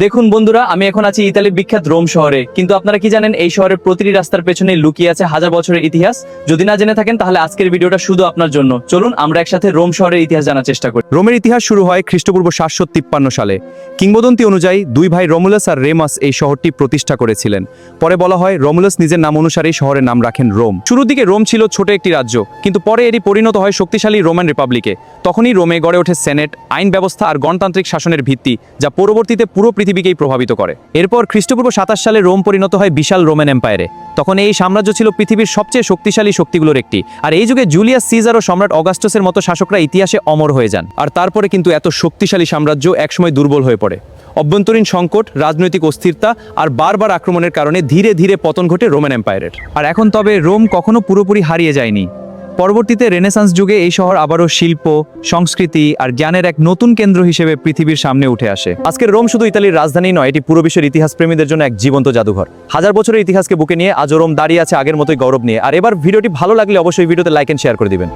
দেখুন বন্ধুরা, আমি এখন আছি ইতালির বিখ্যাত রোম শহরে। কিন্তু আপনারা কি জানেন, এই শহরের প্রতিটি রাস্তার পেছনে লুকিয়ে আছে হাজার বছরের ইতিহাস। যদি না জেনে থাকেন তাহলে আজকের ভিডিওটা শুধু আপনার জন্য। চলুন আমরা একসাথে রোম শহরের ইতিহাস জানার চেষ্টা করি। রোমের ইতিহাস শুরু হয় খ্রিস্টপূর্ব 753 সালে। কিংবদন্তি অনুযায়ী দুই ভাই রোমুলাস আর রেমাস এই শহরটি প্রতিষ্ঠা করেছিলেন। পরে বলা হয় রোমুলাস নিজের নাম অনুসারেই শহরের নাম রাখেন রোম। শুরুর দিকে রোম ছিল ছোট একটি রাজ্য, কিন্তু পরে এটি পরিণত হয় শক্তিশালী রোমান রিপাবলিকে। তখনই রোমে গড়ে ওঠে সেনেট, আইন ব্যবস্থা আর গণতান্ত্রিক শাসনের ভিত্তি, যা পরবর্তীতে পুরো পৃথিবীকেই প্রভাবিত করে। এরপর খ্রিস্টপূর্ব 27 সালে রোম পরিণত হয় বিশাল রোমান এম্পায়ারে। তখন এই সাম্রাজ্য ছিল পৃথিবীর সবচেয়ে শক্তিশালী শক্তিগুলোর একটি। আর এই যুগে জুলিয়াস সিজার ও সম্রাট অগাস্টাসের মতো শাসকরা ইতিহাসে অমর হয়ে যান। আর তারপরে কিন্তু এত শক্তিশালী সাম্রাজ্য একসময় দুর্বল হয়ে পড়ে। অভ্যন্তরীণ সংকট, রাজনৈতিক অস্থিরতা আর বারবার আক্রমণের কারণে ধীরে ধীরে পতন ঘটে রোমান এম্পায়ারের। আর এখন তবে রোম কখনো পুরোপুরি হারিয়ে যায়নি। পরবর্তীতে রেনেসান্স যুগে এই শহর আবারও শিল্প, সংস্কৃতি আর জ্ঞানের এক নতুন কেন্দ্র হিসেবে পৃথিবীর সামনে উঠে আসে। আজকের রোম শুধু ইতালির রাজধানী নয়, এটি পুরো বিশ্বের ইতিহাস প্রেমীদের জন্য এক জীবন্ত জাদুঘর। হাজার বছরের ইতিহাসকে বুকে নিয়ে আজও রোম দাঁড়িয়ে আছে আগের মতোই গৌরব নিয়ে। আর এবার ভিডিওটি ভালো লাগলে অবশ্যই ভিডিওতে লাইক এন্ড শেয়ার করে দিবেন।